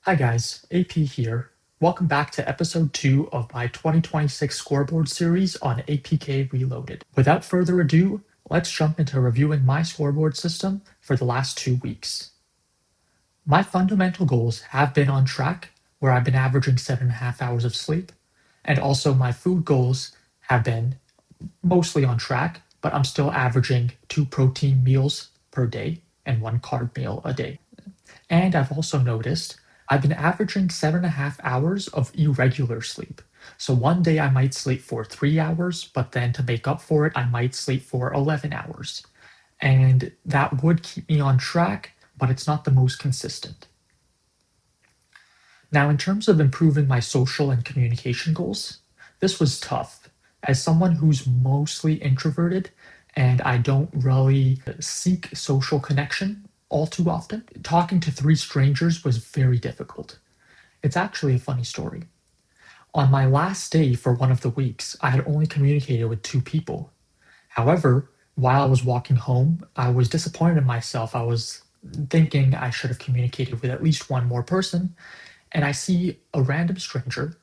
Hi guys, AP here. Welcome back to episode 2 of my 2026 Scoreboard series on APK Reloaded. Without further ado, let's jump into reviewing my scoreboard system for the last 2 weeks. My fundamental goals have been on track, where I've been averaging 7.5 hours of sleep, and also my food goals have been mostly on track, but I'm still averaging 2 protein meals per day and 1 carb meal a day. And I've also noticed I've been averaging 7.5 hours of irregular sleep. So one day I might sleep for 3 hours, but then to make up for it, I might sleep for 11 hours. And that would keep me on track, but it's not the most consistent. Now, in terms of improving my social and communication goals, this was tough. As someone who's mostly introverted and I don't really seek social connection all too often, talking to 3 strangers was very difficult. It's actually a funny story. On my last day for one of the weeks, I had only communicated with 2 people. However, while I was walking home, I was disappointed in myself. I was thinking I should have communicated with at least one more person, and I see a random stranger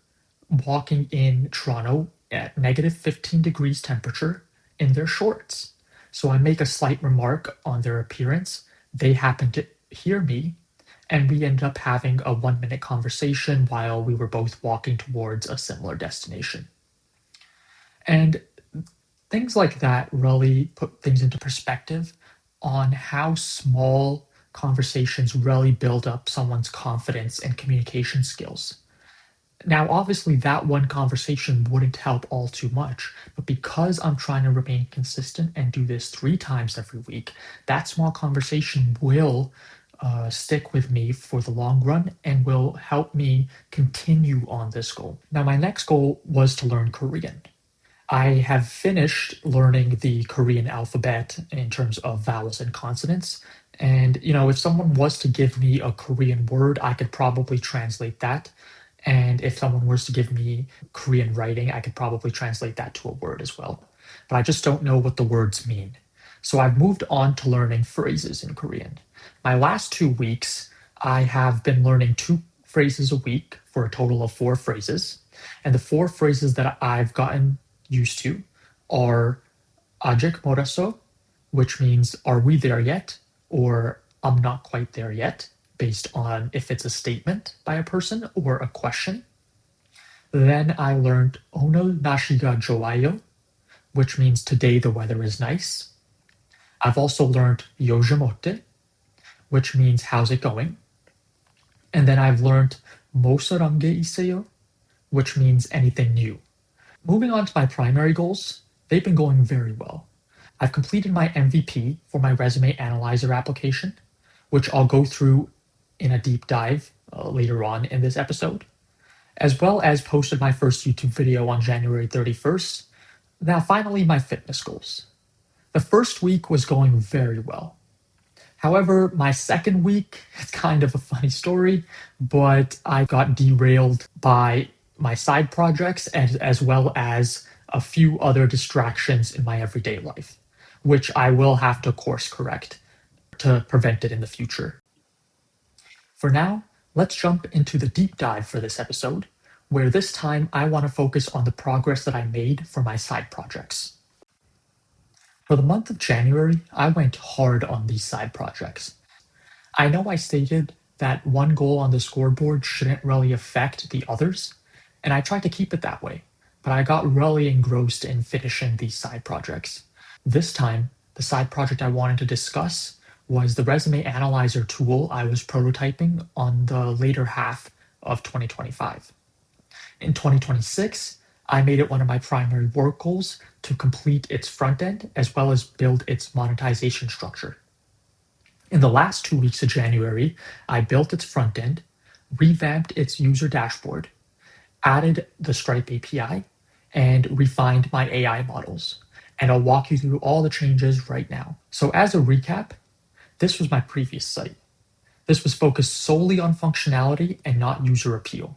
walking in Toronto at negative 15 degrees temperature in their shorts. So I make a slight remark on their appearance. They happen to hear me, and we end up having a 1-minute conversation while we were both walking towards a similar destination. And things like that really put things into perspective on how small conversations really build up someone's confidence and communication skills. Now, obviously, that one conversation wouldn't help all too much, but because I'm trying to remain consistent and do this 3 times every week, that small conversation will stick with me for the long run and will help me continue on this goal. Now, my next goal was to learn Korean. I have finished learning the Korean alphabet in terms of vowels and consonants. And, if someone was to give me a Korean word, I could probably translate that. And if someone was to give me Korean writing, I could probably translate that to a word as well. But I just don't know what the words mean. So I've moved on to learning phrases in Korean. My last 2 weeks, I have been learning 2 phrases a week for a total of 4 phrases. And the 4 phrases that I've gotten used to are 아직 멀었어, which means are we there yet? Or I'm not quite there yet, based on if it's a statement by a person or a question. Then I learned 오늘 날씨가 좋아요, which means today the weather is nice. I've also learned 요즘 어때, which means how's it going? And then I've learned 뭐 새로운 게 있어요, which means anything new. Moving on to my primary goals, they've been going very well. I've completed my MVP for my ResumeAnalyzer application, which I'll go through in a deep dive later on in this episode, as well as posted my first YouTube video on January 31st. Now, finally, my fitness goals. The first week was going very well. However, my second week, it's kind of a funny story, but I got derailed by my side projects as well as a few other distractions in my everyday life, which I will have to course correct to prevent it in the future. For now, let's jump into the deep dive for this episode, where this time I want to focus on the progress that I made for my side projects. For the month of January, I went hard on these side projects. I know I stated that one goal on the scoreboard shouldn't really affect the others, and I tried to keep it that way, but I got really engrossed in finishing these side projects. This time, the side project I wanted to discuss was the ResumeAnalyzer tool I was prototyping on the later half of 2025. In 2026, I made it one of my primary work goals to complete its front end as well as build its monetization structure. In the last 2 weeks of January, I built its front end, revamped its user dashboard, added the Stripe API, and refined my AI models. And I'll walk you through all the changes right now. So as a recap, this was my previous site. This was focused solely on functionality and not user appeal.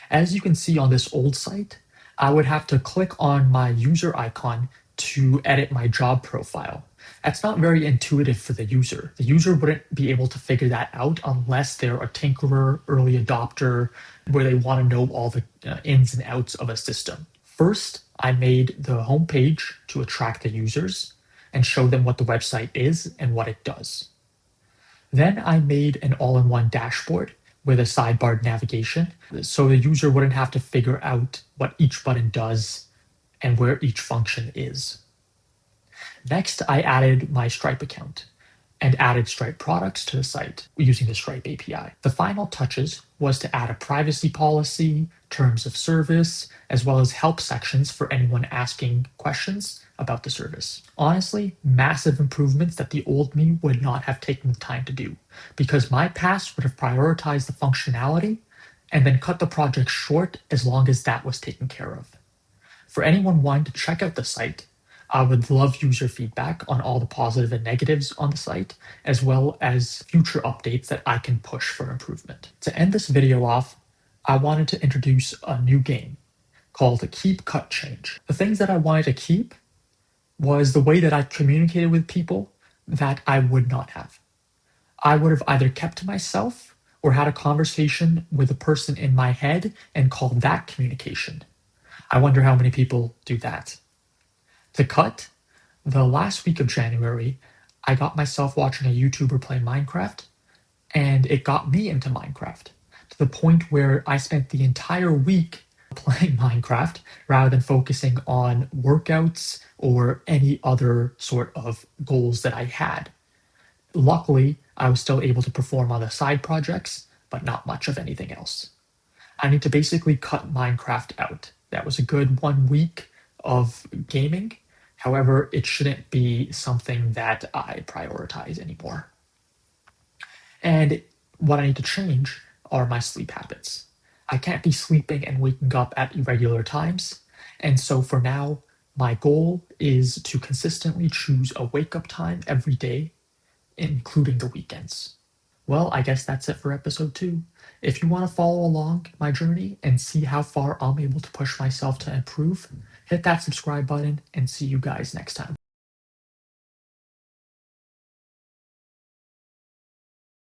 As you can see on this old site, I would have to click on my user icon to edit my job profile. That's not very intuitive for the user. The user wouldn't be able to figure that out unless they're a tinkerer, early adopter, where they want to know all the ins and outs of a system. First, I made the homepage to attract the users and show them what the website is and what it does. Then I made an all-in-one dashboard with a sidebar navigation so the user wouldn't have to figure out what each button does and where each function is. Next, I added my Stripe account and added Stripe products to the site using the Stripe API. The final touches was to add a privacy policy, terms of service, as well as help sections for anyone asking questions about the service. Honestly, massive improvements that the old me would not have taken the time to do, because my past would have prioritized the functionality and then cut the project short as long as that was taken care of. For anyone wanting to check out the site, I would love user feedback on all the positive and negatives on the site, as well as future updates that I can push for improvement. To end this video off, I wanted to introduce a new game called Keep Cut Change. The things that I wanted to keep was the way that I communicated with people that I would not have. I would have either kept to myself or had a conversation with a person in my head and called that communication. I wonder how many people do that. To cut, the last week of January, I got myself watching a YouTuber play Minecraft, and it got me into Minecraft to the point where I spent the entire week playing Minecraft rather than focusing on workouts or any other sort of goals that I had. Luckily, I was still able to perform on the side projects, but not much of anything else. I need to basically cut Minecraft out. That was a good 1 week of gaming. However, it shouldn't be something that I prioritize anymore. And what I need to change are my sleep habits. I can't be sleeping and waking up at irregular times. And so for now, my goal is to consistently choose a wake up time every day, including the weekends. Well, I guess that's it for episode 2. If you want to follow along my journey and see how far I'm able to push myself to improve, hit that subscribe button and see you guys next time.